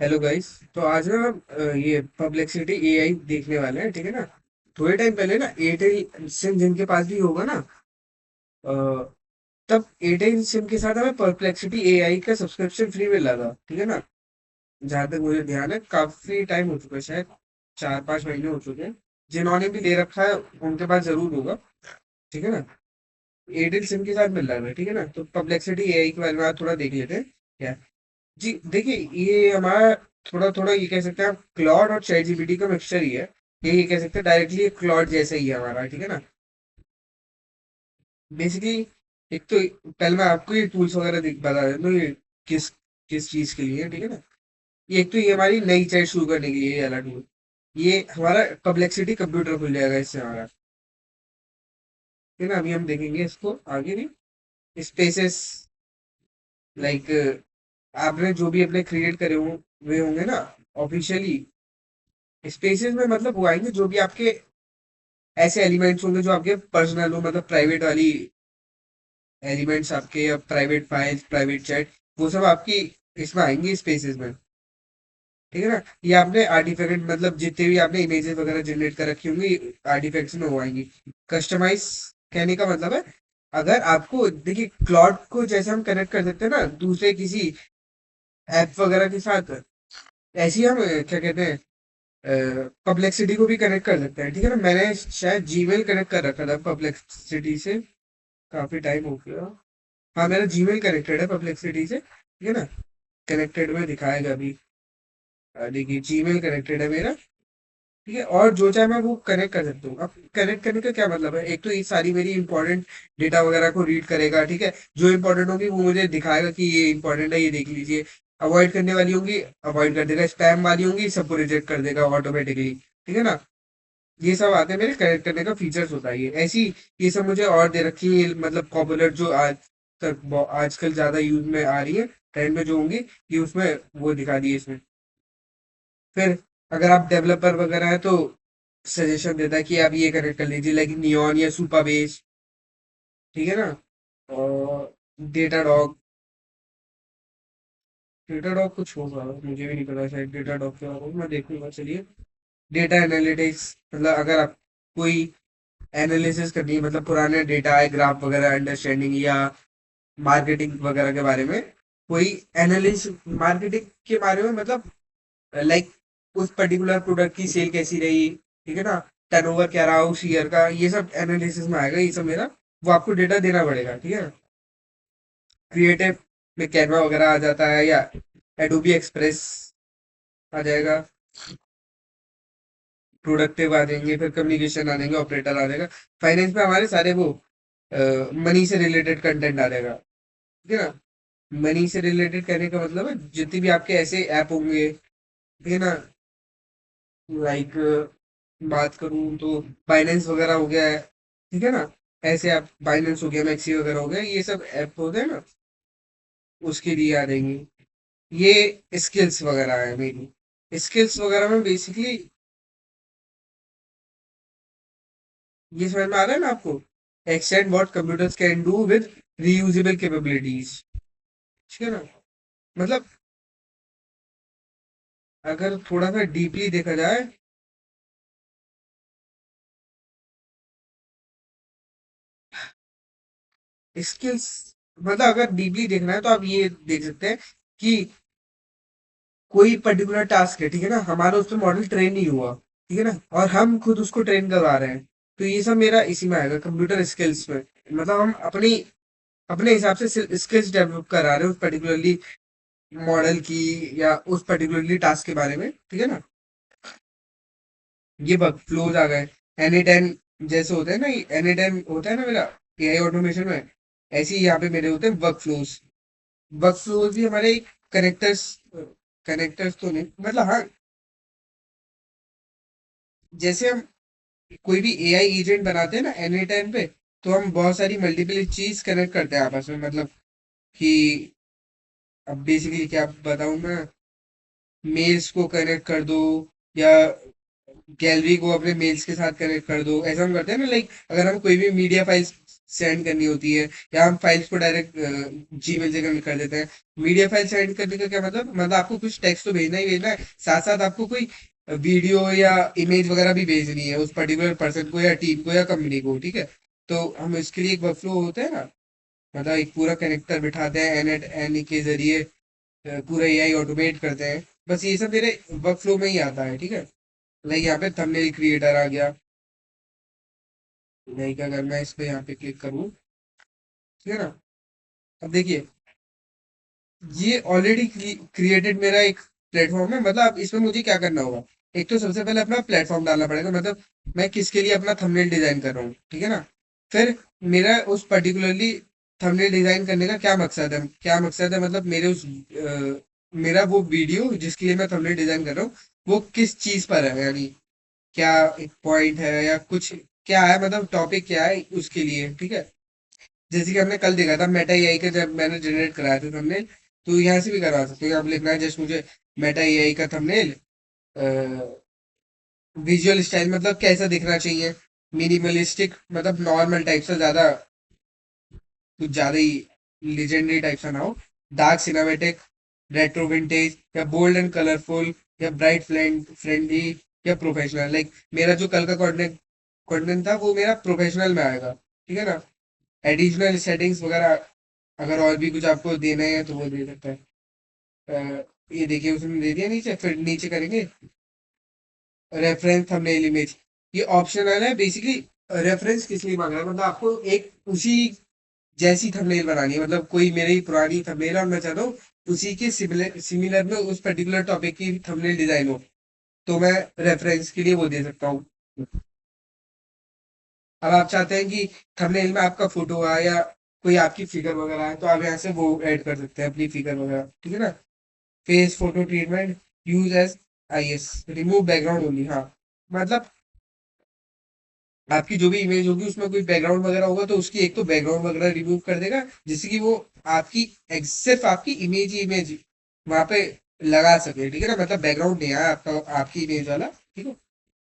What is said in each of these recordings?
Hello guys. तो आज ना हम ये परप्लेक्सिटी एआई देखने वाले हैं, ठीक है ना। थोड़े टाइम पहले ना एयरटेल सिम जिनके पास भी होगा ना, अ, तब एयरटेल सिम के साथ हमें परप्लेक्सिटी एआई का सब्सक्रिप्शन फ्री मिल रहा था, ठीक है ना। जहां तक मुझे ध्यान है काफी टाइम हो चुका है, शायद 4-5 महीने हो चुके हैं। जिन्होंने भी ले रखा है उनके पास जरूर होगा, ठीक है ना। एयरटेल सिम के साथ मिल रहा है, ठीक है ना। तो परप्लेक्सिटी एआई के बारे में आज थोड़ा देख लेते हैं क्या है। जी देखिए, ये हमारा थोड़ा थोड़ा ये कह सकते हैं आप क्लॉड और चैट जीपीटी का मिक्सचर ही है। ये कह सकते हैं डायरेक्टली क्लॉड जैसा ही है हमारा, ठीक है ना। बेसिकली एक तो पहले मैं आपको ये टूल्स वगैरह बता देता हूँ, ये किस किस चीज के लिए है, ठीक है ना। ये एक तो ये हमारी नई चैट शुरू करने के लिए ये वाला टूल। ये हमारा परप्लेक्सिटी कंप्यूटर खुल जाएगा इससे हमारा, ठीक है ना। अभी हम देखेंगे इसको आगे भी। स्पेसेस लाइक आपने जो भी अपने क्रिएट करे हो वे होंगे ना ऑफिशियली। स्पेसेस में मतलब वो आएंगे जो भी आपके ऐसे एलिमेंट्स होंगे जो आपके पर्सनल हो, मतलब प्राइवेट वाली एलिमेंट्स आपके, या प्राइवेट फाइल्स, प्राइवेट चैट, वो सब आपकी इसमें आएंगी स्पेसेस में, ठीक है ना। ये आपने आर्टिफैक्ट मतलब जितने भी आपने इमेजेस वगैरह जनरेट कर रखी होंगी आर्टिफैक्ट्स में वो आएंगी। कस्टमाइज कहने का मतलब है, अगर आपको देखिए क्लाउड को जैसे हम कनेक्ट कर सकते हैं ना दूसरे किसी ऐप वगैरह के साथ, ऐसे ही हम क्या कहते हैं परप्लेक्सिटी को भी कनेक्ट कर सकते हैं, ठीक है ना। मैंने शायद जीमेल कनेक्ट कर रखा था परप्लेक्सिटी से, काफी टाइम हो गया। हाँ, मेरा जीमेल कनेक्टेड है परप्लेक्सिटी से, ठीक है ना। कनेक्टेड में दिखाएगा अभी। देखिए जीमेल कनेक्टेड है मेरा, ठीक है। और जो चाहे मैं वो कनेक्ट कर सकता हूँ। अब कनेक्ट करने का क्या मतलब है, एक तो ये सारी मेरी इंपॉर्टेंट डेटा वगैरह को रीड करेगा, ठीक है। जो इंपॉर्टेंट होगी वो मुझे दिखाएगा कि ये इंपॉर्टेंट है, ये देख लीजिए। अवॉइड करने वाली होंगी अवॉइड कर देगा, स्पैम वाली होंगी सबको रिजेक्ट कर देगा ऑटोमेटिकली, ठीक है ना। ये सब आते हैं मेरे कनेक्ट करने का फीचर्स होता है ये ऐसी। ये सब मुझे और दे रखी है, मतलब पॉपुलर जो आज तक आजकल ज्यादा यूज में आ रही है, ट्रेंड में जो होंगी, ये उसमें वो दिखा दिए इसमें। फिर अगर आप डेवलपर वगैरह है तो सजेशन देता है कि आप ये कनेक्ट कर लीजिए, लाइक नियॉन या सुपा बेस, ठीक है ना। और डेटा डॉग, डेटा डॉग कुछ होगा मुझे भी नहीं पता, शायद डेटा डॉग क्या होगा, मैं देखूंगा चलिए। डेटा एनालिटिक्स, मतलब अगर आप कोई एनालिसिस करनी है, मतलब पुराने डेटा है, ग्राफ वगैरह अंडरस्टैंडिंग, या मार्केटिंग वगैरह के बारे में कोई एनालिस, मार्केटिंग के बारे में मतलब लाइक उस पर्टिकुलर प्रोडक्ट की सेल कैसी रही, ठीक है ना। टर्नओवर क्या रहा उस ईयर का, ये सब एनालिसिस में आएगा, ये सब मेरा वो आपको डेटा देना पड़ेगा, ठीक है। क्रिएटिव में कैनवा वगैरह आ जाता है, या एडोबी एक्सप्रेस आ जाएगा। प्रोडक्टिव आ जाएंगे, फिर कम्युनिकेशन आ जाएंगे, ऑपरेटर आ जाएगा। फाइनेंस में हमारे सारे वो मनी से रिलेटेड कंटेंट आ जाएगा, ठीक है ना। मनी से रिलेटेड कहने का मतलब है जितने भी आपके ऐसे ऐप होंगे, ठीक है ना। लाइक बात करूं तो बाइनेंस वगैरह हो गया है, ठीक है ना। ऐसे आप बाइनेंस हो गया, मैक्सी वगैरह हो गया, ये सब ऐप होते हैं ना, उसके लिए आ जाएंगे। ये स्किल्स वगैरह है मेरी। स्किल्स वगैरह में बेसिकली ये समझ में आ रहा है ना आपको, extend what computers can do with reusable capabilities, ठीक है ना। मतलब अगर थोड़ा सा डीपली देखा जाए, स्किल्स मतलब अगर डीपली देखना है तो आप ये देख सकते हैं कि कोई पर्टिकुलर टास्क है, ठीक है ना, हमारा उस पर मॉडल ट्रेन नहीं हुआ, ठीक है ना, और हम खुद उसको ट्रेन करवा रहे हैं। तो ये सब मेरा इसी में आएगा कंप्यूटर स्किल्स में। मतलब हम अपनी अपने हिसाब से स्किल्स डेवलप करा रहे हैं उस पर्टिकुलरली मॉडल की, या उस पर्टिकुलरली टास्क के बारे में, ठीक है ना। ये वर्क फ्लोज आ गए, एनी टाइम जैसे होते हैं ना, एनी टाइम होता है ना मेरा एआई ऑटोमेशन में, ऐसे ही यहाँ पे मेरे होते हैं वर्क फ्लोज। वर्क फ्लोज भी हमारे कनेक्टर्स, कनेक्टर्स तो नहीं मतलब, हाँ, जैसे हम कोई भी एआई एजेंट बनाते हैं ना एनी टाइम पे, तो हम बहुत सारी मल्टीपल चीज कनेक्ट करते हैं आपस में, मतलब कि अब बेसिकली क्या बताऊं मैं, मेल्स को कनेक्ट कर दो, या गैलरी को अपने मेल्स के साथ कनेक्ट कर दो, ऐसा हम करते हैं ना। लाइक अगर हम कोई भी मीडिया फाइल सेंड करनी होती है, या हम फाइल्स को डायरेक्ट जीमेल से कर देते हैं। मीडिया फाइल सेंड करने का क्या मतलब आपको कुछ टेक्स्ट तो भेजना ही भेजना है, साथ साथ आपको कोई वीडियो या इमेज वगैरह भी भेजनी है उस पर्टिकुलर पर्सन को या टीम को या कंपनी को, ठीक है। तो हम इसके लिए एक वर्कफ्लो होता है ना, मतलब एक पूरा कनेक्टर बिठाते हैं एन एन के जरिए, पूरा एआई ऑटोमेट करते हैं। बस ये सब मेरे वर्कफ्लो में ही आता है, ठीक है। लाइक यहाँ पे थंबनेल क्रिएटर आ गया। लाइक अगर मैं इस पे यहाँ पे क्लिक करूँ, ठीक है ना, अब देखिए ये ऑलरेडी क्रिएटेड मेरा एक प्लेटफॉर्म है। मतलब अब इसमें मुझे क्या करना होगा, एक तो सबसे पहले अपना प्लेटफॉर्म डालना पड़ेगा, मतलब मैं किसके लिए अपना थंबनेल डिजाइन कर रहा हूँ, ठीक है ना। फिर मेरा उस पर्टिकुलरली थंबनेल डिजाइन करने का क्या मकसद है, मतलब मेरे उस मेरा वो वीडियो जिसके लिए मैं थंबनेल डिजाइन कर रहा हूँ वो किस चीज पर है, यानी क्या एक पॉइंट है या कुछ क्या है, मतलब टॉपिक क्या है उसके लिए, ठीक है। जैसे कि हमने कल देखा था मेटा एआई का, जब मैंने जनरेट कराया था थंबनेल, तो यहाँ से भी करवा सकते हो। यहाँ पे लिखना है जस्ट मुझे मेटा एआई का थंबनेल, विजुअल स्टाइल मतलब कैसा दिखना चाहिए, मिनिमलिस्टिक मतलब नॉर्मल टाइप से, ज्यादा कुछ ज्यादा ही लिजेंडरी टाइप सा ना हो, डार्क सिनेमेटिक, रेट्रो विंटेज, या बोल्ड एंड कलरफुल, या ब्राइट फ्रेंडली, या प्रोफेशनल। लाइक मेरा जो कल का कंटेंट था वो मेरा प्रोफेशनल में आएगा, ठीक है ना। एडिशनल सेटिंग्स वगैरह अगर और भी कुछ आपको देना है तो वो दे सकता है। ये देखिए उसने दे दिया नीचे, फिर नीचे करेंगे रेफरेंस थंबनेल इमेज। ये ऑप्शनल है बेसिकली। रेफरेंस किस लिए मांग रहा है, मतलब आपको एक उसी जैसी थंबनेल बनानी है, मतलब कोई मेरी पुरानी थंबनेल और मैं चाहता हूँ उसी के सिमिलर सिमिलर में उस पर्टिकुलर टॉपिक की थंबनेल डिजाइन हो, तो मैं रेफरेंस के लिए वो दे सकता हूँ। अब आप चाहते हैं कि थंबनेल में आपका फोटो आए या कोई आपकी फिगर वगैरह है, तो आप यहाँ से वो ऐड कर सकते हैं अपनी फिगर वगैरह, ठीक है ना। Face photo treatment, use as is, remove background only. हाँ, मतलब आपकी जो भी इमेज होगी उसमें कोई बैकग्राउंड वगैरह होगा तो उसकी एक तो बैकग्राउंड वगैरह रिमूव कर देगा, जिससे कि वो आपकी सिर्फ आपकी इमेज ही इमेज वहां पे लगा सके, ठीक है ना। मतलब बैकग्राउंड नहीं आया आपका, आपकी इमेज वाला, ठीक है।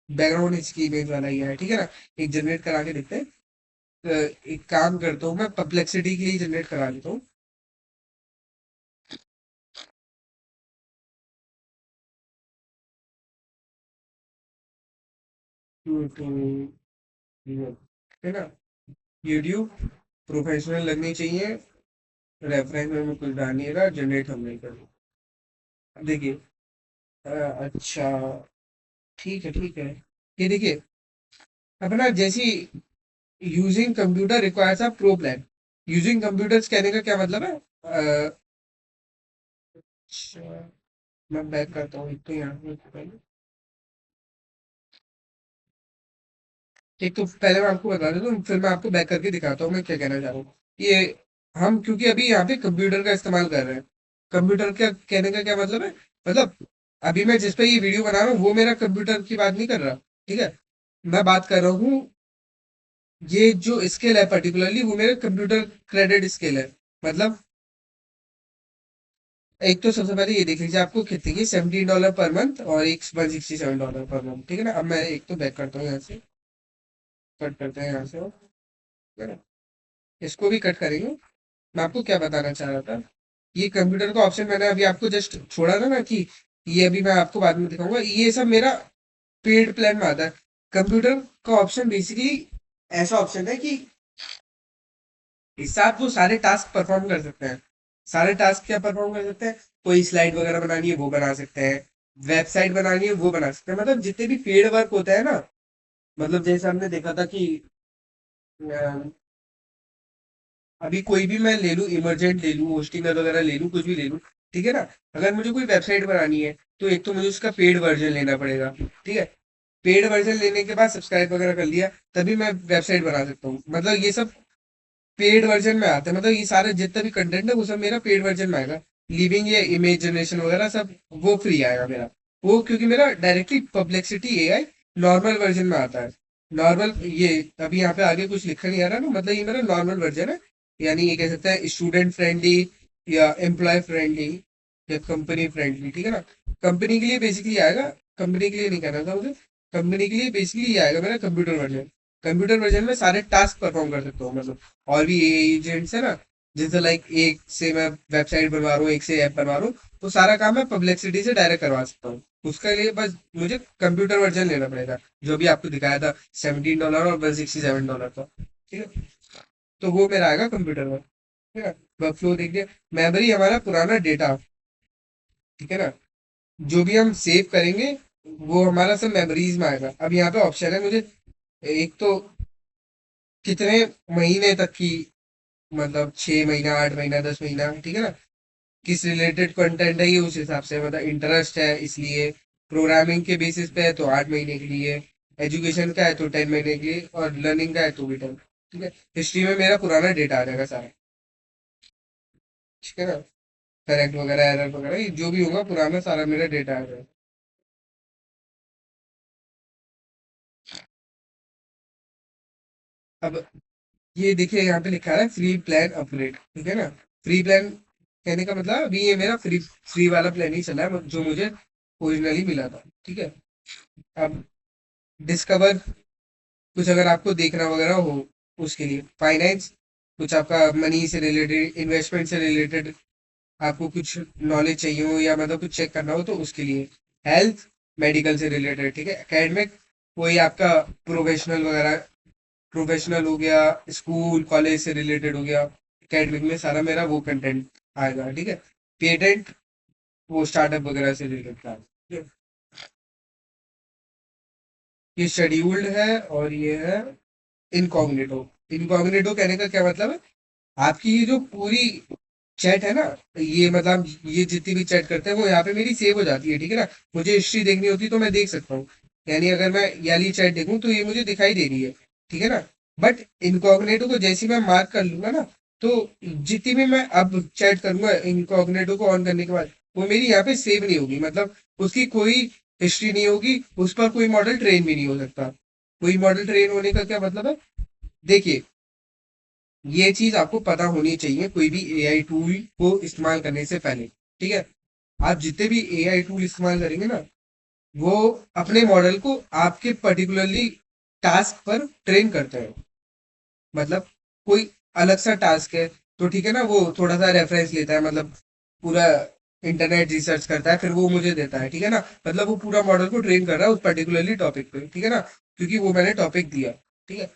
बैकग्राउंड इसकी इमेज वाला ही है, ठीक है ना। एक जनरेट करा के देखते हैं। एक काम करता हूँ मैं, परप्लेक्सिटी के लिए जनरेट करा लेता हूँ। है ना, यूट्यूब प्रोफेशनल लगनी चाहिए, रेफरेंस में कुछ डालिएगा, जनरेट हम नहीं कर। देखिए अच्छा, ठीक है। ये देखिए अपना जैसी using computer requires a pro plan. Using computers कहने का क्या मतलब है, अच्छा, मैं बैक करता हूँ एक तो यहाँ पे पहले। एक तो पहले मैं आपको बता देता हूँ, फिर मैं आपको बैक करके दिखाता हूँ मैं क्या कहना चाह रहा हूँ। ये हम क्योंकि अभी यहाँ पे कंप्यूटर का इस्तेमाल कर रहे हैं। कंप्यूटर का कहने का क्या मतलब है, मतलब अभी मैं जिस पे ये वीडियो बना रहा हूँ वो मेरा कंप्यूटर की बात नहीं कर रहा, ठीक है। मैं बात कर रहा हूँ ये जो स्केल है पर्टिकुलरली वो मेरे कंप्यूटर क्रेडिट स्केल है। मतलब एक तो सबसे पहले ये देख लीजिए आपको कितने की, $17 पर मंथ और एक $167 पर मंथ, ठीक है ना। अब मैं एक तो बैक करता हूँ यहाँ से, कट करते हैं यहाँ से, ठीक है ना। इसको भी कट करेंगे। मैं आपको क्या बताना चाह रहा था, ये कंप्यूटर का ऑप्शन मैंने अभी आपको जस्ट छोड़ा था ना कि ये अभी मैं आपको बाद में दिखाऊंगा, ये सब मेरा पेड प्लान में आता है। कंप्यूटर का ऑप्शन बेसिकली ऐसा ऑप्शन है कि इससे आप वो सारे टास्क परफॉर्म कर सकते हैं। सारे टास्क क्या परफॉर्म कर सकते हैं, कोई स्लाइड वगैरह बनानी है वो बना सकते हैं, वेबसाइट बनानी है वो बना सकते हैं, मतलब जितने भी पेड वर्क होता है ना। मतलब जैसे हमने देखा था कि अ, अभी कोई भी मैं ले लूँ, इमरजेंट ले लूँ, होस्टिंग वगैरह ले लूँ, कुछ भी ले लूँ, ठीक है ना। अगर मुझे कोई वेबसाइट बनानी है तो एक तो मुझे उसका पेड वर्जन लेना पड़ेगा, ठीक है। पेड वर्जन लेने के बाद सब्सक्राइब वगैरह कर लिया, तभी मैं वेबसाइट बना सकता हूँ। मतलब ये सब पेड वर्जन में आता है, मतलब ये सारे जितना भी कंटेंट है वो सब मेरा पेड वर्जन में आएगा। लिविंग या इमेज जनरेशन वगैरह सब वो फ्री आएगा मेरा, वो क्योंकि मेरा directly perplexity AI normal version में आता है। नॉर्मल ये अभी यहाँ पे आगे कुछ लिखा नहीं आ रहा ना, मतलब ये मेरा नॉर्मल वर्जन है। यानी ये कह सकते हैं स्टूडेंट फ्रेंडली या एम्प्लॉय फ्रेंडली या कंपनी फ्रेंडली, ठीक है ना। कंपनी के लिए बेसिकली आएगा, कंपनी के लिए नहीं कहना था मुझे, कंपनी के लिए बेसिकली ये आएगा मेरा कंप्यूटर वर्जन। कंप्यूटर वर्जन में सारे टास्क परफॉर्म कर सकता हूँ, मतलब और भी एजेंट्स है ना, जैसे लाइक एक से मैं वेबसाइट बनवा रहा हूँ, एक से ऐप बनवा रहा हूँ, तो सारा काम मैं पब्लिसिटी से डायरेक्ट करवा सकता हूँ। उसके लिए बस मुझे कंप्यूटर वर्जन लेना पड़ेगा, जो भी आपको दिखाया था $17 और $167 का, ठीक है। तो वो मेरा आएगा कंप्यूटर में, ठीक है। वर्कफ्लो देखिए, मेमोरी हमारा पुराना डेटा, ठीक है ना, जो भी हम सेव करेंगे वो हमारा सब मेमोरीज में आएगा। अब यहाँ पे ऑप्शन है मुझे, एक तो कितने महीने तक की, मतलब 6 महीना, 8 महीना, 10 महीना, ठीक है ना, किस रिलेटेड कंटेंट है ये उस हिसाब से, मतलब इंटरेस्ट है इसलिए, प्रोग्रामिंग के बेसिस पे है तो 8 महीने के लिए, एजुकेशन का है तो 10 महीने के लिए, और लर्निंग का है तो भी 10, ठीक है। हिस्ट्री में मेरा पुराना डेटा आ जाएगा सारा, ठीक है ना, करेक्ट वगैरह, एरर वगैरह, ये जो भी होगा पुराना सारा मेरा डेटा आ जाएगा। अब ये देखिए यहाँ पे लिखा है फ्री प्लान अपग्रेड, ठीक है ना। फ्री प्लान कहने का मतलब अभी ये मेरा फ्री फ्री वाला प्लान ही चला है जो मुझे ओरिजिनली मिला था, ठीक है। अब डिस्कवर, कुछ अगर आपको देखना वगैरह हो, उसके लिए फाइनेंस, कुछ आपका मनी से रिलेटेड, इन्वेस्टमेंट से रिलेटेड आपको कुछ नॉलेज चाहिए हो या मतलब कुछ चेक करना हो तो उसके लिए, हेल्थ, मेडिकल से रिलेटेड, ठीक है। एकेडमिक, कोई आपका प्रोफेशनल वगैरह, प्रोफेशनल हो गया, स्कूल कॉलेज से रिलेटेड हो गया, एकेडमिक में सारा मेरा वो कंटेंट आएगा, ठीक है। पेटेंट, वो स्टार्टअप वगैरह से रिलेटेड था, ठीक है। ये शेड्यूल्ड है और ये है इनकॉग्निटो। इनकॉग्निटो कहने का क्या मतलब है, आपकी ये जो पूरी चैट है ना, ये मतलब ये जितनी भी चैट करते हैं वो यहाँ पे मेरी सेव हो जाती है, ठीक है ना। मुझे हिस्ट्री देखनी होती है तो मैं देख सकता हूँ, यानी अगर मैं ये वाली चैट देखूँ तो ये मुझे दिखाई दे रही है, ठीक है ना। बट इनकॉग्निटो को जैसे ही मैं मार्क कर लूंगा ना, तो जितनी भी मैं अब चैट करूंगा इनकॉग्निटो को ऑन करने के बाद, वो मेरी यहाँ पे सेव नहीं होगी, मतलब उसकी कोई हिस्ट्री नहीं होगी, उस पर कोई मॉडल ट्रेन भी नहीं हो सकता। कोई मॉडल ट्रेन होने का क्या मतलब है, देखिए, ये चीज आपको पता होनी चाहिए कोई भी एआई टूल को इस्तेमाल करने से पहले, ठीक है। आप जितने भी एआई टूल इस्तेमाल करेंगे ना, वो अपने मॉडल को आपके पर्टिकुलरली टास्क पर ट्रेन करते हैं, मतलब कोई अलग सा टास्क है तो ठीक है ना, वो थोड़ा सा रेफरेंस लेता है, मतलब पूरा इंटरनेट रिसर्च करता है फिर वो मुझे देता है, ठीक है ना। मतलब वो पूरा मॉडल को ट्रेन कर रहा है उस पर्टिकुलरली टॉपिक पे, ठीक है ना, क्योंकि वो मैंने टॉपिक दिया, ठीक है।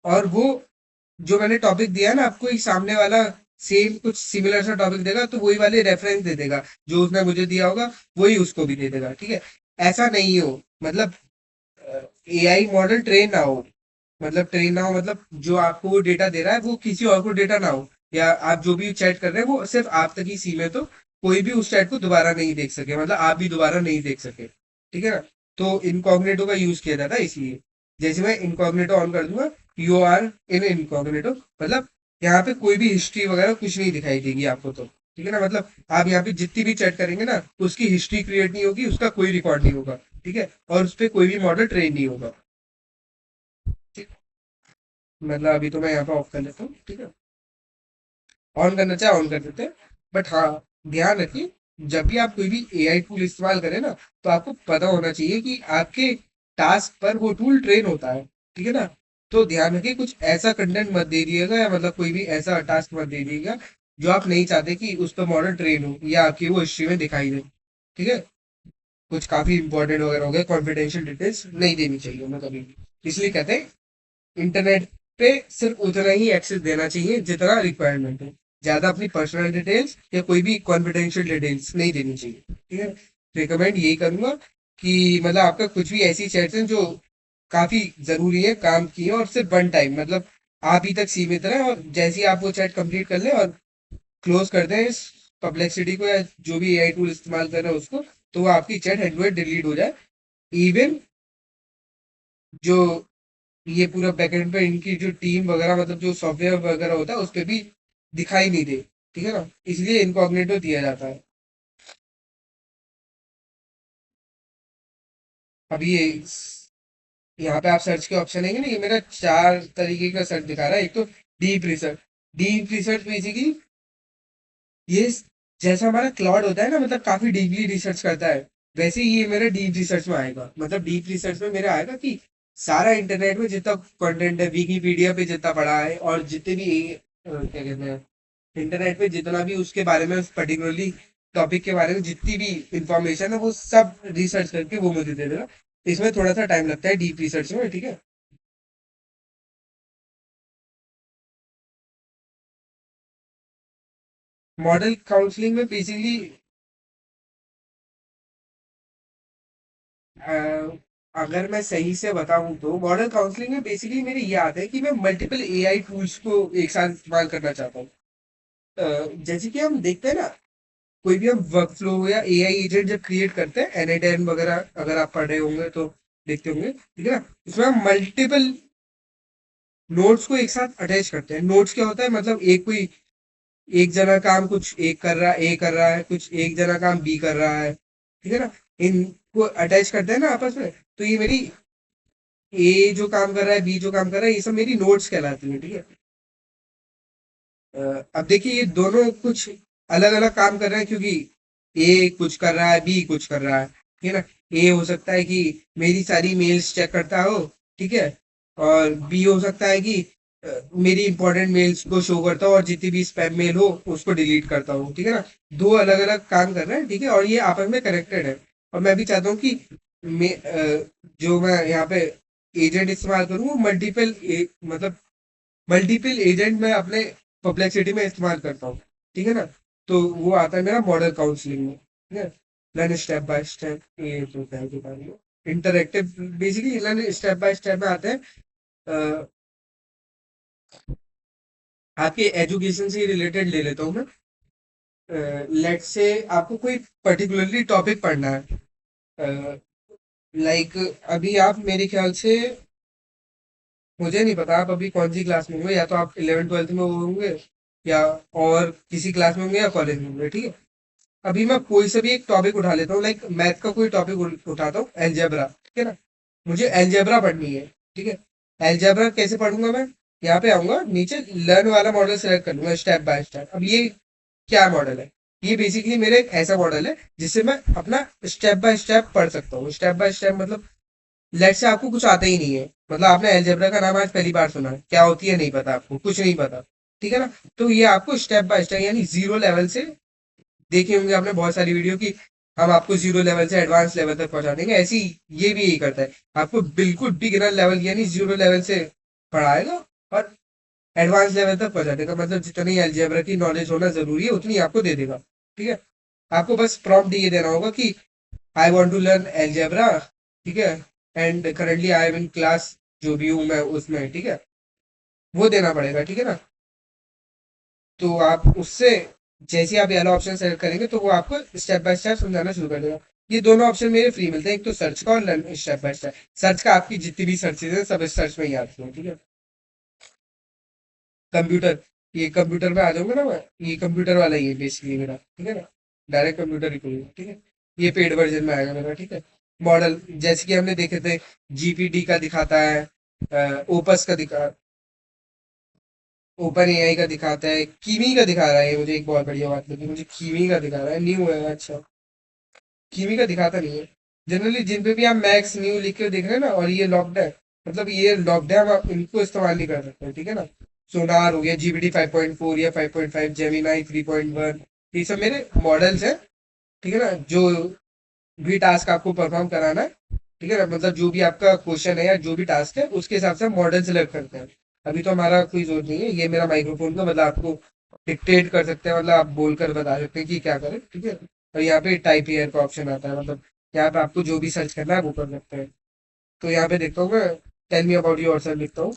और वो जो मैंने टॉपिक दिया है ना, आपको एक सामने वाला सेम कुछ सिमिलर सा टॉपिक देगा तो वही वाले रेफरेंस दे देगा, जो उसने मुझे दिया होगा वही उसको भी दे देगा, ठीक है। ऐसा नहीं हो, मतलब एआई मॉडल ट्रेन ना हो, मतलब ट्रेन ना हो, मतलब जो आपको वो डेटा दे रहा है वो किसी और को डेटा ना हो, या आप जो भी चैट कर रहे हैं वो सिर्फ आप तक ही सीमित हो, कोई भी उस चैट को दोबारा नहीं देख सके, मतलब आप भी दोबारा नहीं देख सके, ठीक है ना। तो इनकॉग्निटो का यूज किया जाता है इसलिए, जैसे मैं इनकॉग्निटो ऑन कर दूंगा, यू आर इन इनकॉग्निटो, मतलब यहाँ पे कोई भी हिस्ट्री वगैरह कुछ नहीं दिखाई देगी आपको, तो ठीक है ना, मतलब आप यहाँ पे जितनी भी चैट करेंगे ना, उसकी हिस्ट्री क्रिएट नहीं होगी, उसका कोई रिकॉर्ड नहीं होगा, ठीक है, और उस पर कोई भी मॉडल ट्रेन नहीं होगा, ठीक। मतलब अभी तो मैं यहाँ पे ऑफ कर लेता हूँ, ठीक है। ऑन करना चाहे ऑन कर देते हैं, बट हाँ, ध्यान रखिए, जब भी आप कोई भी एआई टूल इस्तेमाल करें ना, तो आपको पता होना चाहिए कि आपके टास्क पर वो टूल ट्रेन होता है, ठीक है ना। तो ध्यान रखिए, कुछ ऐसा कंटेंट मत दे दिएगा, या मतलब कोई भी ऐसा टास्क मत दे दिएगा जो आप नहीं चाहते कि उस पर मॉडल ट्रेन हो या आपकी वो हिस्ट्री में दिखाई दे, ठीक है। कुछ काफी इंपॉर्टेंट वगैरह हो गए, कॉन्फिडेंशियल डिटेल्स नहीं देनी चाहिए हमें कभी भी। इसलिए कहते हैं इंटरनेट पे सिर्फ उतना ही एक्सेस देना चाहिए जितना रिक्वायरमेंट है, ज्यादा अपनी पर्सनल डिटेल्स या कोई भी कॉन्फिडेंशियल डिटेल्स नहीं देनी चाहिए, ठीक है। रिकमेंड यही करूंगा कि मतलब आपका कुछ भी ऐसी चैट्स हैं जो काफी जरूरी है काम की है और सिर्फ वन टाइम, मतलब आप ही तक सीमित रहे, और जैसे ही आप वो चैट कंप्लीट कर लें और क्लोज कर दें इस पब्लिसिटी को या जो भी एआई टूल इस्तेमाल कर रहे हैं उसको, तो वो आपकी chat hand to hand delete हो जाए। इवन जो ये पूरा बैकएंड पे इनकी जो टीम वगैरह, मतलब जो सॉफ्टवेयर वगैरह होता है उस पे भी दिखाई नहीं दे, ठीक है ना, इसलिए इनकॉग्निटो दिया जाता है। अभी ये यहाँ पे आप सर्च के ऑप्शन है ना, ये मेरा 4 तरीके का सर्च दिखा रहा है। एक तो deep research, deep research basically ये जैसा हमारा क्लाउड होता है ना, मतलब काफी डीपली रिसर्च करता है, वैसे ही ये मेरा डीप रिसर्च में आएगा, मतलब डीप रिसर्च में मेरा आएगा कि सारा इंटरनेट में जितना कंटेंट है, विकीपीडिया पे जितना पड़ा है, और जितने भी क्या कहते हैं, इंटरनेट पे जितना भी उसके बारे में, उस पर्टिकुलरली टॉपिक के बारे में जितनी भी इंफॉर्मेशन है, वो सब रिसर्च करके वो मुझे दे देगा। इसमें थोड़ा सा टाइम लगता है डीप रिसर्च में, ठीक है। मॉडल काउंसलिंग में बेसिकली अगर मैं सही से बताऊं तो मॉडल काउंसलिंग में बेसिकली मेरी ये आदत है कि मैं मल्टीपल एआई टूल्स को एक साथ इस्तेमाल करना चाहता हूँ। जैसे कि हम देखते हैं ना, कोई भी हम वर्क फ्लो या एआई एजेंट जब क्रिएट करते हैं, एन वगैरह अगर आप पढ़ रहे होंगे तो देखते होंगे, ठीक है ना। उसमें हम मल्टीपल नोट्स को एक साथ अटैच करते हैं। नोट्स क्या होता है, मतलब एक कोई एक जना काम कुछ एक कर रहा ए कर रहा है, कुछ एक जना काम बी कर रहा है, ठीक है ना। इनको अटैच करते हैं ना आपस में। तो ये मेरी ए जो काम कर रहा है, बी जो काम कर रहा है, ये सब मेरी नोट्स कहलाती है, ठीक है। अब देखिए, ये दोनों कुछ अलग अलग काम कर रहे हैं, क्योंकि ए कुछ कर रहा है, बी कुछ कर रहा है, ठीक है ना। ए हो सकता है कि मेरी सारी मेल्स चेक करता हो, ठीक है। और बी हो सकता है कि मेरी इंपॉर्टेंट मेल्स को शो करता हो, और जितनी भी स्पैम मेल हो उसको डिलीट करता हो, ठीक है ना। दो अलग अलग काम कर रहे हैं, ठीक है, और ये आपस में कनेक्टेड है। और मैं भी चाहता हूँ कि जो मैं यहाँ पे एजेंट इस्तेमाल करूँ, वो मतलब मल्टीपल एजेंट में अपने परप्लेक्सिटी में इस्तेमाल करता हूँ, ठीक है ना। तो वो आता है मेरा मॉडल काउंसलिंग में, ठीक है। लर्न स्टेप बाय स्टेप, ये तो क्या बता रही हो, interactive. Basically learn step by step में आते हैं। अ, आपके एजुकेशन से रिलेटेड ले लेता हूँ मैं। लेट से आपको कोई पर्टिकुलरली टॉपिक पढ़ना है, लाइक अभी आप मेरे ख्याल से, मुझे नहीं पता आप अभी कौन सी क्लास में होंगे, या तो आप 11th 12th में होंगे, या और किसी क्लास में होंगे, या कॉलेज में होंगे, ठीक है। अभी मैं कोई से भी एक टॉपिक उठा लेता हूँ, लाइक मैथ का कोई टॉपिक उठाता हूँ, एलजेब्रा, ठीक है ना। मुझे एलजेब्रा पढ़नी है, ठीक है। एलजेब्रा कैसे पढ़ूंगा मैं? यहाँ पे आऊंगा, नीचे लर्न वाला मॉडल सेलेक्ट कर लूंगा, स्टेप बाय स्टेप। अब ये क्या मॉडल है? ये बेसिकली मेरे एक ऐसा मॉडल है जिससे मैं अपना स्टेप बाय स्टेप पढ़ सकता हूँ। स्टेप बाय स्टेप मतलब, लेट से आपको कुछ आता ही नहीं है, मतलब आपने अलजेब्रा का नाम आज पहली बार सुना है, क्या होती है नहीं पता, आपको कुछ नहीं पता, ठीक है ना। तो ये आपको स्टेप बाय स्टेप, यानी जीरो लेवल से, देखे होंगे आपने बहुत सारी वीडियो की, हम आपको जीरो लेवल से एडवांस लेवल तक पहुंचा देंगे, ऐसी ये भी यही करता है। आपको बिल्कुल बिगिनर लेवल यानी जीरो लेवल से पढ़ाएगा, और एडवांस लेवल तक पहुंचा देगा, मतलब जितनी अलजेब्रा की नॉलेज होना जरूरी है उतनी आपको दे देगा, ठीक है। आपको बस प्रॉम्प्ट ये देना होगा कि I want to learn algebra, ठीक है, and currently I am in class, जो भी हूँ मैं उसमें, ठीक है। वो देना पड़ेगा, ठीक है ना। तो आप उससे, जैसे ही आप येलो ऑप्शन सेलेक्ट करेंगे, तो वो आपको स्टेप बाय स्टेप समझाना शुरू कर देगा। ये दोनों ऑप्शन मेरे फ्री मिलते हैं, एक तो सर्च का, और learn step by step. Search का आपकी जितनी भी सर्चेज है सब इस सर्च में ही आती है, ठीक है। कंप्यूटर, ये कंप्यूटर में आ जाऊंगा ना मैं, ये कंप्यूटर वाला ही है बेसिकली मेरा, ठीक है ना। डायरेक्ट कंप्यूटर ही करूंगा, ठीक है। ये पेड वर्जन में आएगा मेरा, ठीक है। मॉडल जैसे कि हमने देखे थे, जीपीटी का दिखाता है, ओपस का दिखा, ओपन एआई का दिखाता है, कीमी का दिखा रहा है। ये मुझे एक बहुत बढ़िया बात लगी, मुझे कीमी का दिखा रहा है, न्यू है, अच्छा। कीमी का दिखाता नहीं है। जनरली जिन पे भी आप मैक्स न्यू लिख के देख रहे हैं ना, और ये लॉक्ड है, मतलब ये लॉक्ड है, हम इनको इस्तेमाल नहीं कर सकते, ठीक है ना। सोनार हो गया, जीपीटी 5.4 या 5.5, जेमिनाई 3.1, ये सब मेरे मॉडल्स हैं, ठीक है ना। जो भी टास्क आपको परफॉर्म कराना है, ठीक है ना, मतलब जो भी आपका क्वेश्चन है या जो भी टास्क है, उसके हिसाब से हम मॉडल सेलेक्ट करते हैं। अभी तो हमारा कोई जरूरत नहीं है, ये मेरा माइक्रोफोन का, मतलब आपको डिक्टेट कर सकते हैं, मतलब आप बोलकर बता सकते हैं कि क्या करें, ठीक है। और यहाँ पे टाइप हियर का ऑप्शन आता है, मतलब यहाँ पे आपको जो भी सर्च करना है वो कर सकते हैं। तो यहाँ पे देखता हूँ मैं, tell me about yourself लिखता हूँ।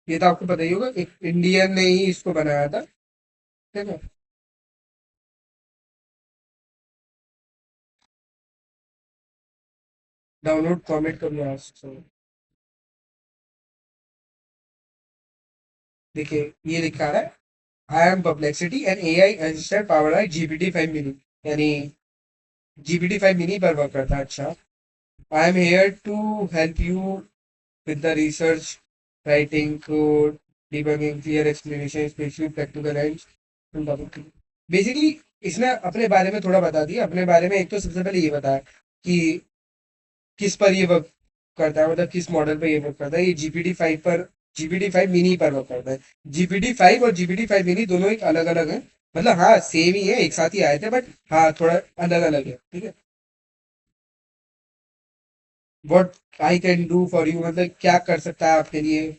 ये तो आपको पता ही होगा, एक इंडियन ने ही इसको बनाया था, ठीक है। डाउनलोड कमेंट कर लिया आज। देखिए, ये लिखा है, I am Perplexity and AI assistant powered by GPT 5 mini, यानी जीपीटी 5 मिनी पर वर्क करता है, अच्छा। I am here to help you with the research, writing code, debugging, clear explanation, specially practical and basically इसने अपने बारे में थोड़ा बता दिया। अपने बारे में एक तो सबसे पहले ये बताया कि किस पर ये वर्क करता है, मतलब किस मॉडल पर ये वर्क करता है। ये GPT-5 पर, GPT-5 मिनी पर वर्क करता है। GPT-5 और GPT-5 मिनी दोनों एक अलग अलग है, मतलब हाँ सेम ही है, एक साथ ही आए थे, बट हाँ थोड़ा अलग अलग है, ठीक है। What I can do for you, मतलब क्या कर सकता है आपके लिए।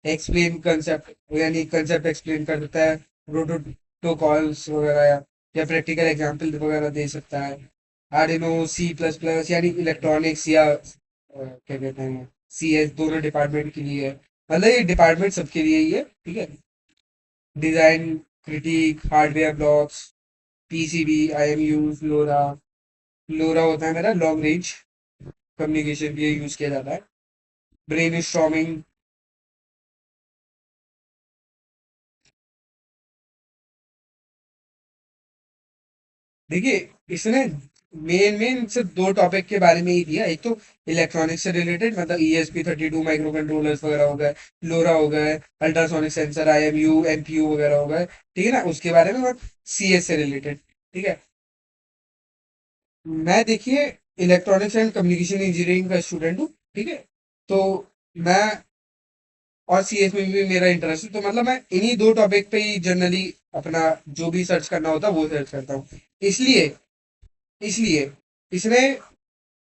एक्सप्लेन कंसेप्ट, यानी कंसेप्ट एक्सप्लेन कर देता है। प्रोटोकॉल्स वगैरह या प्रैक्टिकल एग्जांपल वगैरह दे सकता है। आर्डिनो, C++, यानी इलेक्ट्रॉनिक्स या क्या कहते हैं, CS, दोनों डिपार्टमेंट के लिए है। मतलब ये डिपार्टमेंट सबके लिए ही है, ठीक है। Design, critic, hardware blocks, PCB, IMU, लोरा। लोरा होता है मेरा लॉन्ग रेंज कम्युनिकेशन के लिए यूज किया जाता है। Brain storming. देखिए, इसने मेन मेन सिर्फ दो टॉपिक के बारे में ही दिया। एक तो इलेक्ट्रॉनिक्स से रिलेटेड, मतलब ESP32 माइक्रो कंट्रोलर्स वगैरह हो गए, लोरा हो गए, अल्ट्रासोनिक सेंसर, IMU, MPU वगैरह हो गए, ठीक है ना, उसके बारे में। और CS से रिलेटेड, ठीक है। मैं देखिए इलेक्ट्रॉनिक्स एंड कम्युनिकेशन इंजीनियरिंग का स्टूडेंट हूँ, ठीक है। तो मैं, और CS में भी मेरा इंटरेस्ट है, तो मतलब मैं इन्हीं दो टॉपिक पे ही जनरली अपना जो भी सर्च करना होता है वो सर्च करता हूँ। इसलिए इसलिए इसने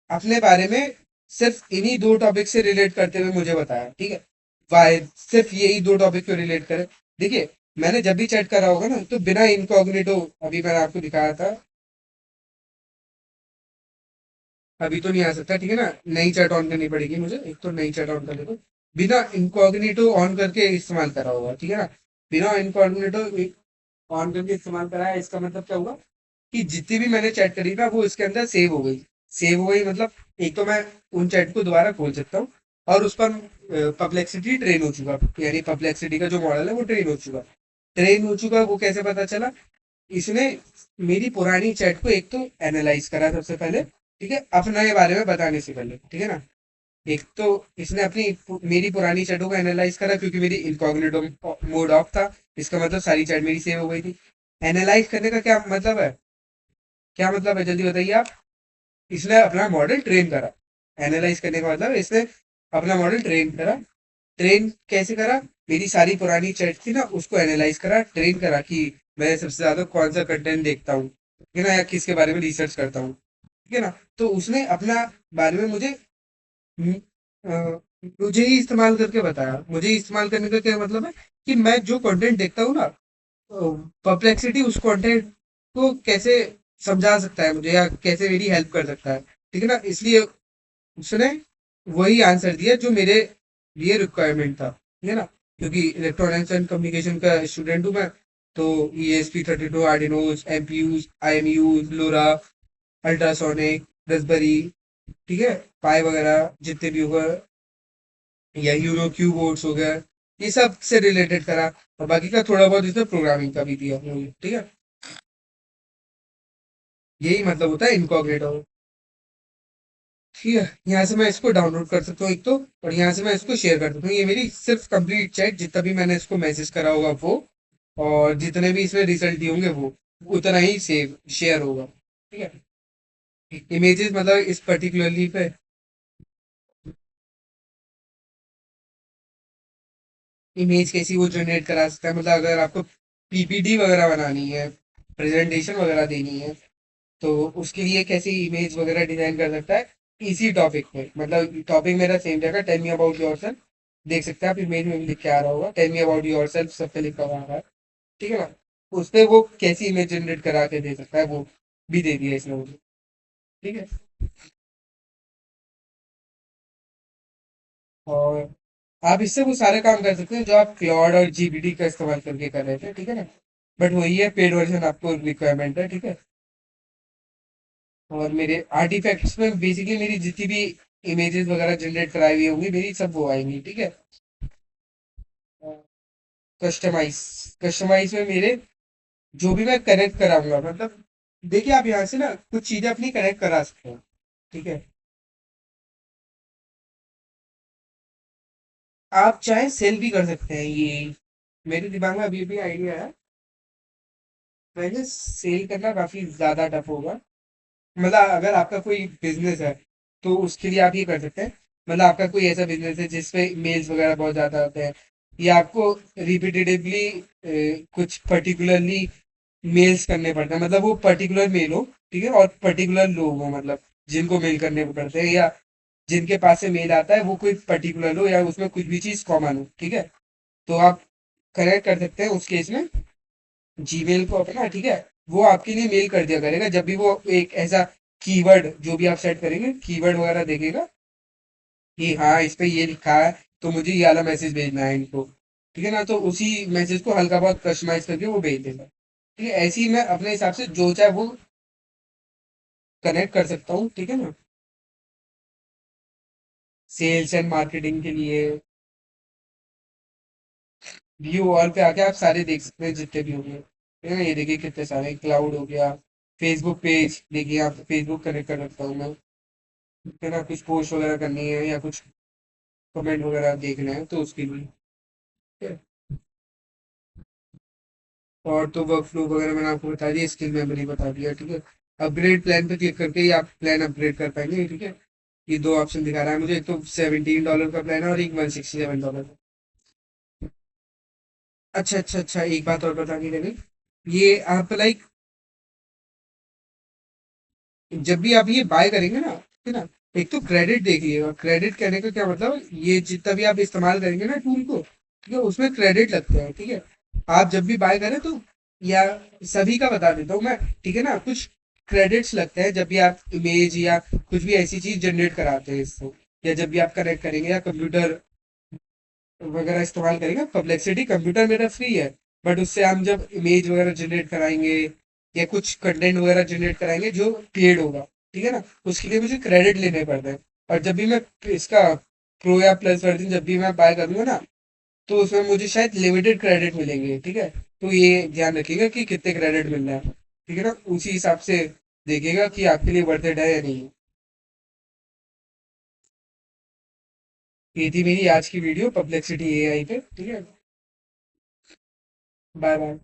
अपने बारे में सिर्फ इन्हीं दो टॉपिक से रिलेट करते हुए मुझे बताया, ठीक है। वाई सिर्फ यही दो टॉपिक को रिलेट करे। देखिए, मैंने जब भी चैट करा होगा ना, तो बिना इनकॉग्निटो, अभी मैंने आपको दिखाया था, अभी तो नहीं आ सकता, ठीक है ना, नई चैट ऑन करनी पड़ेगी मुझे, एक तो नई चैट ऑन करने को। बिना इनकॉग्निटो ऑन करके इस्तेमाल करा होगा, ठीक है ना। बिना इनकॉग्निटो ऑन करके इस्तेमाल कराया, इसका मतलब क्या हुआ कि जितनी भी मैंने चैट करी ना, वो इसके अंदर सेव हो गई। सेव हो गई मतलब, एक तो मैं उन चैट को दोबारा खोल सकता हूँ, और उस पर परप्लेक्सिटी ट्रेन हो चुका, यानी परप्लेक्सिटी का जो मॉडल है वो ट्रेन हो चुका। ट्रेन हो चुका, वो कैसे पता चला। इसने मेरी पुरानी चैट को एक तो एनालाइज करा सबसे पहले, ठीक है, अपने बारे में बताने से पहले, ठीक है ना। एक तो इसने अपनी मेरी पुरानी चैटों को एनालाइज करा, क्योंकि मेरी इनकॉग्निटो मोड ऑफ था। इसका मतलब सारी चैट मेरी सेव हो गई थी। एनालाइज करने का क्या मतलब है, क्या मतलब है, जल्दी बताइए आप। इसने अपना मॉडल ट्रेन करा। एनालाइज करने का मतलब इसने अपना मॉडल ट्रेन करा। ट्रेन कैसे करा, मेरी सारी पुरानी चैट थी ना, उसको एनालाइज करा, ट्रेन करा कि मैं सबसे ज्यादा कौन सा कंटेंट देखता हूँ, ठीक है ना, या किसके बारे में रिसर्च करता हूँ, ठीक है ना। तो उसने अपना बारे में मुझे हम्म, मुझे ही इस्तेमाल करके बताया। मुझे ही इस्तेमाल करने का क्या मतलब है कि मैं जो कंटेंट देखता हूँ ना, परप्लेक्सिटी उस कंटेंट को कैसे समझा सकता है मुझे, या कैसे मेरी हेल्प कर सकता है, ठीक है ना। इसलिए उसने वही आंसर दिया जो मेरे लिए रिक्वायरमेंट था, ठीक है ना। क्योंकि इलेक्ट्रॉनिक्स एंड कम्युनिकेशन का स्टूडेंट हूँ मैं, तो ESP32, आर्डिनोज, MPUs, IMUs, लोरा, अल्ट्रासोनिक, रसबेरी, ठीक है, पाई वगैरह जितने भी होगा, या यूनो क्यू बोर्ड्स हो गया, ये सब से रिलेटेड करा। और बाकी का थोड़ा बहुत इसमें प्रोग्रामिंग का भी दिया, ठीक है। यही मतलब होता है इनकॉग्निटो, ठीक है। यहाँ से मैं इसको डाउनलोड कर सकता हूँ एक तो, और यहाँ से मैं इसको शेयर कर सकता हूँ। ये मेरी सिर्फ कंप्लीट चैट, जितना भी मैंने इसको मैसेज करा होगा वो, और जितने भी इसमें रिजल्ट दिए होंगे वो, उतना ही सेव शेयर होगा, ठीक है। इमेजेस मतलब इस पर्टिकुलरली पे इमेज कैसी वो जनरेट करा सकता है, मतलब अगर आपको PPT वगैरह बनानी है, प्रेजेंटेशन वगैरह देनी है, तो उसके लिए कैसी इमेज वगैरह डिजाइन कर सकता है, इसी टॉपिक पे। मतलब टॉपिक मेरा सेम रहेगा, tell me about yourself. देख सकते हैं आप, इमेज में भी लिख के आ रहा होगा, tell me about yourself, सब पे लिखा हुआ आ रहा है, ठीक है ना। उस पे वो कैसी इमेज जनरेट करा के दे सकता है, वो भी दे दिया इसने मुझे, ठीक है। और आप इससे वो सारे काम कर सकते हैं जो आप क्लॉड और GPT का इस्तेमाल करके कर रहे थे, ठीक है ना। बट वही है, पेड वर्जन आपको रिक्वायरमेंट है, ठीक है। और मेरे आर्टिफैक्ट्स में बेसिकली मेरी जितनी भी इमेजेस वगैरह जनरेट कराई हुई होंगी मेरी, सब वो आएंगी, ठीक है। कस्टमाइज, कस्टमाइज में मेरे जो भी मैं कनेक्ट कराऊंगा, मतलब देखिए आप यहाँ से ना कुछ चीजें अपनी कनेक्ट करा सकते हैं, ठीक है। आप चाहे सेल भी कर सकते हैं, ये मेरे दिमाग में अभी भी आइडिया है। वैसे सेल करना काफी ज्यादा टफ होगा। मतलब अगर आपका कोई बिजनेस है तो उसके लिए आप ये कर सकते हैं। मतलब आपका कोई ऐसा बिजनेस है जिसपे मेल्स वगैरह बहुत ज्यादा होते हैं, या आपको रिपीटेटिवली कुछ पर्टिकुलरली मेल्स करने पड़ते हैं, मतलब वो पर्टिकुलर मेल हो, ठीक है, और पर्टिकुलर लोग हो, मतलब जिनको मेल करने पड़ते हैं, या जिनके पास से मेल आता है वो कोई पर्टिकुलर हो, या उसमें कुछ भी चीज कॉमन हो, ठीक है। तो आप कनेक्ट कर सकते हैं उस केस में जीमेल को अपना, ठीक है। वो आपके लिए मेल कर दिया करेगा जब भी वो एक ऐसा कीवर्ड जो भी आप सेट करेंगे, कीवर्ड वगैरह देखेगा कि हाँ इस पे ये लिखा है, तो मुझे ये वाला मैसेज भेजना है इनको, ठीक है ना। तो उसी मैसेज को हल्का बहुत कस्टमाइज करके वो भेज देगा, ठीक है। ऐसे ही मैं अपने हिसाब से जो चाहे वो कनेक्ट कर सकता हूँ, ठीक है ना। सेल्स एंड मार्केटिंग के लिए व्यू ऑल पे आके आप सारे देख सकते हैं जितने भी होंगे, ठीक है ना। ये देखिए कितने सारे, क्लाउड हो गया, फेसबुक पेज देखिए, आप फेसबुक कनेक्ट कर रखता हूँ मैं, ठीक है ना। कुछ पोस्ट वगैरह करनी है या कुछ कमेंट वगैरह देखना है तो उसके लिए, ठीक है। और तो वर्क फ्लो वगैरह मैंने आपको बता दिया, स्किल मेमोरी बता दिया, ठीक है। अपग्रेड प्लान पे क्लिक करके ही आप प्लान अपग्रेड कर पाएंगे, ठीक है। ये दो ऑप्शन दिखा रहा है मुझे, एक तो $17 का प्लान है और एक $167 का। अच्छा अच्छा अच्छा, एक बात और बतानी रही, ये आप लाइक जब भी आप ये बाय करेंगे ना, ठीक है ना, एक तो क्रेडिट देखिएगा। क्रेडिट कहने का क्या मतलब, ये जितना भी आप इस्तेमाल करेंगे ना टूल को, ठीक है, उसमें क्रेडिट लगते हैं, ठीक है। आप जब भी बाय करें तो, या सभी का बता देता हूँ मैं, ठीक है ना, कुछ क्रेडिट्स लगते हैं जब भी आप इमेज या कुछ भी ऐसी चीज जनरेट कराते हैं इससे, या जब भी आप कनेक्ट करेंगे या कंप्यूटर वगैरह इस्तेमाल करेंगे। परप्लेक्सिटी कंप्यूटर मेरा फ्री है, बट उससे हम जब इमेज वगैरह जनरेट कराएंगे या कुछ कंटेंट वगैरह जनरेट कराएंगे जो पेड होगा, ठीक है ना, उसके लिए मुझे क्रेडिट लेने पड़ते हैं। और जब भी मैं इसका प्रो या प्लस वर्जन जब भी मैं बाय करूंगा ना, तो उसमें मुझे शायद लिमिटेड क्रेडिट मिलेंगे, ठीक है। तो ये ध्यान रखिएगा कि कितने क्रेडिट मिल रहा है, ठीक है ना, उसी हिसाब से देखिएगा कि आपके लिए वर्थ इट है या नहीं। ये थी मेरी आज की वीडियो परप्लेक्सिटी एआई पे, ठीक है। Bye bye.